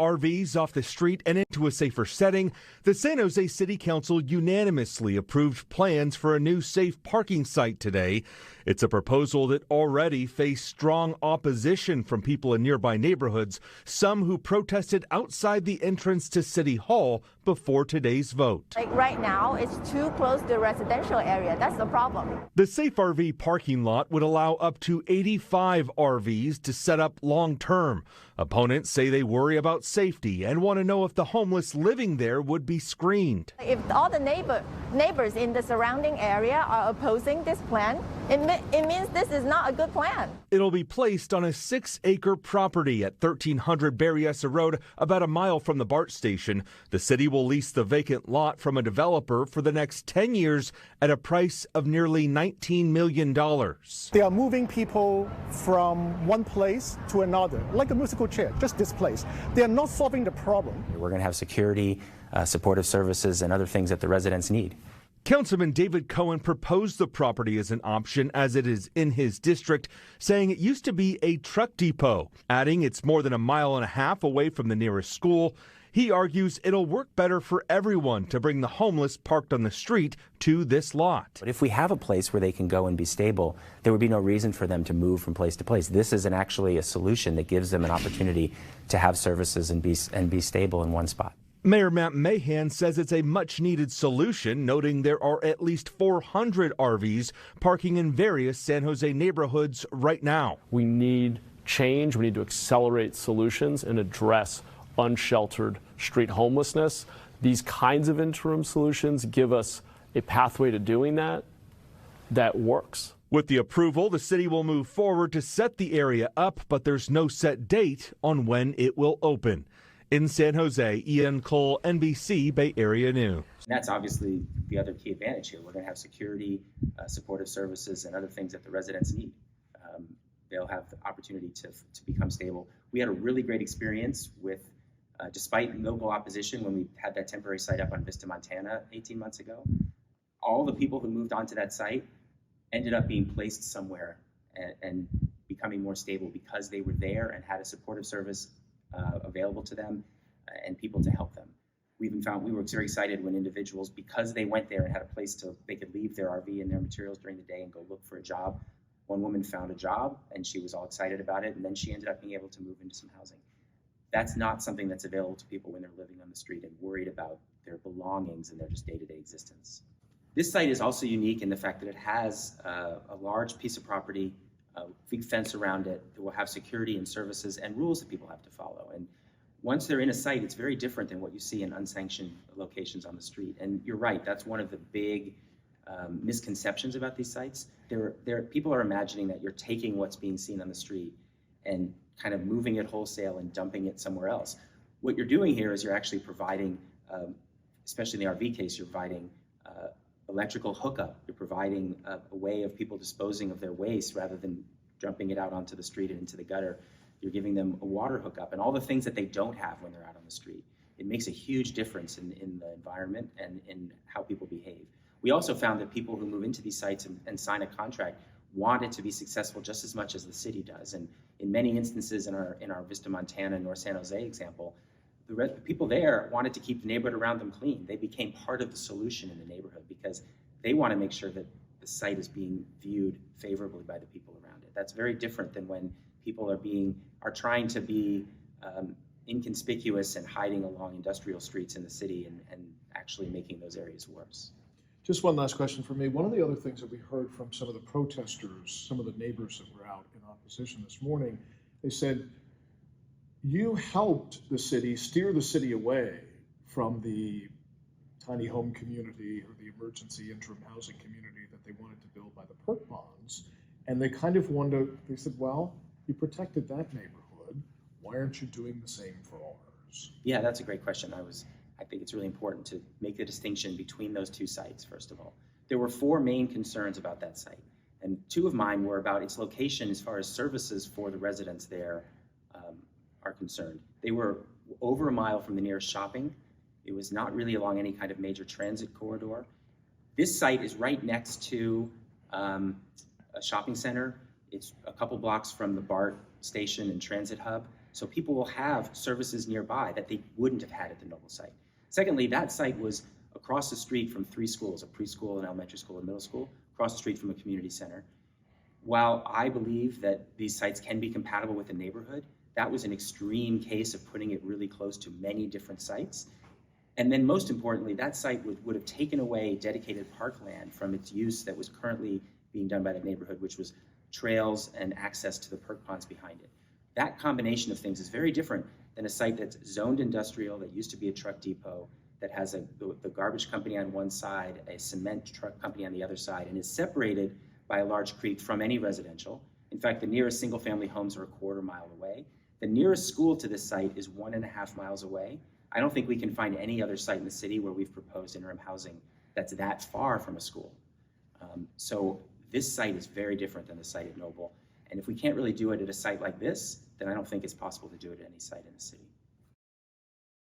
RVs off the street and into a safer setting, the San Jose City Council unanimously approved plans for a new safe parking site today. It's a proposal that already faced strong opposition from people in nearby neighborhoods, some who protested outside the entrance to City Hall before today's vote. Like right now, it's too close to the residential area. That's the problem. The safe RV parking lot would allow up to 85 RVs to set up long term. Opponents say they worry about safety and want to know if the homeless living there would be screened. If all the neighbors in the surrounding area are opposing this plan, it means this is not a good plan. It'll be placed on a 6-acre property at 1300 Berryessa Road, about a mile from the BART station. The city will lease the vacant lot from a developer for the next 10 years at a price of nearly $19 million. They are moving people from one place to another, like a musical chair, just displaced. They are not solving the problem. We're going to have security, supportive services, and other things that the residents need. Councilman David Cohen proposed the property as an option as it is in his district, saying it used to be a truck depot, adding it's more than a mile and a half away from the nearest school. He argues it'll work better for everyone to bring the homeless parked on the street to this lot. But if we have a place where they can go and be stable, there would be no reason for them to move from place to place. This is actually a solution that gives them an opportunity to have services and be stable in one spot. Mayor Matt Mahan says it's a much-needed solution, noting there are at least 400 RVs parking in various San Jose neighborhoods right now. We need change. We need to accelerate solutions and address unsheltered street homelessness. These kinds of interim solutions give us a pathway to doing that works. With the approval, the city will move forward to set the area up, but there's no set date on when it will open. In San Jose, Ian Cole, NBC Bay Area News. That's obviously the other key advantage here. We're going to have security, supportive services, and other things that the residents need. They'll have the opportunity to become stable. We had a really great experience with, despite local opposition, when we had that temporary site up on Vista, Montana 18 months ago. All the people who moved onto that site ended up being placed somewhere and becoming more stable because they were there and had a supportive service available to them and people to help them. We were very excited when individuals, because they went there and had a place they could leave their RV and their materials during the day and go look for a job. One woman found a job and she was all excited about it, and then she ended up being able to move into some housing. That's not something that's available to people when they're living on the street and worried about their belongings and their just day-to-day existence. This site is also unique in the fact that it has a large piece of property, a big fence around it that will have security and services and rules that people have to follow. And once they're in a site, it's very different than what you see in unsanctioned locations on the street. And you're right, that's one of the big misconceptions about these sites. People are imagining that you're taking what's being seen on the street and kind of moving it wholesale and dumping it somewhere else. What you're doing here is you're actually providing, especially in the RV case, you're providing electrical hookup. You're providing a way of people disposing of their waste rather than dumping it out onto the street and into the gutter. You're giving them a water hookup and all the things that they don't have when they're out on the street. It makes a huge difference in the environment and in how people behave. We also found that people who move into these sites and sign a contract want it to be successful just as much as the city does. And in many instances in our Vista, Montana, North San Jose example, the people there wanted to keep the neighborhood around them clean. They became part of the solution in the neighborhood because they want to make sure that the site is being viewed favorably by the people around it. That's very different than when people are trying to be inconspicuous and hiding along industrial streets in the city and actually making those areas worse. Just one last question for me. One of the other things that we heard from some of the protesters, some of the neighbors that were out in opposition this morning, they said, you helped the city steer the city away from the tiny home community or the emergency interim housing community that they wanted to build by the perk bonds. And they kind of they said, well, you protected that neighborhood. Why aren't you doing the same for ours? Yeah, that's a great question. I think it's really important to make the distinction between those two sites, first of all. There were 4 main concerns about that site, and 2 of mine were about its location as far as services for the residents there are concerned. They were over a mile from the nearest shopping. It was not really along any kind of major transit corridor. This site is right next to a shopping center. It's a couple blocks from the BART station and transit hub. So people will have services nearby that they wouldn't have had at the Noble site. Secondly, that site was across the street from 3 schools, a preschool, an elementary school, and middle school, across the street from a community center. While I believe that these sites can be compatible with the neighborhood, that was an extreme case of putting it really close to many different sites. And then most importantly, that site would have taken away dedicated parkland from its use that was currently being done by the neighborhood, which was trails and access to the perk ponds behind it. That combination of things is very different than a site that's zoned industrial, that used to be a truck depot, that has the garbage company on one side, a cement truck company on the other side, and is separated by a large creek from any residential. In fact, the nearest single-family homes are a quarter mile away. The nearest school to this site is 1.5 miles away. I don't think we can find any other site in the city where we've proposed interim housing that's that far from a school. So this site is very different than the site at Noble. And if we can't really do it at a site like this, then I don't think it's possible to do it at any site in the city.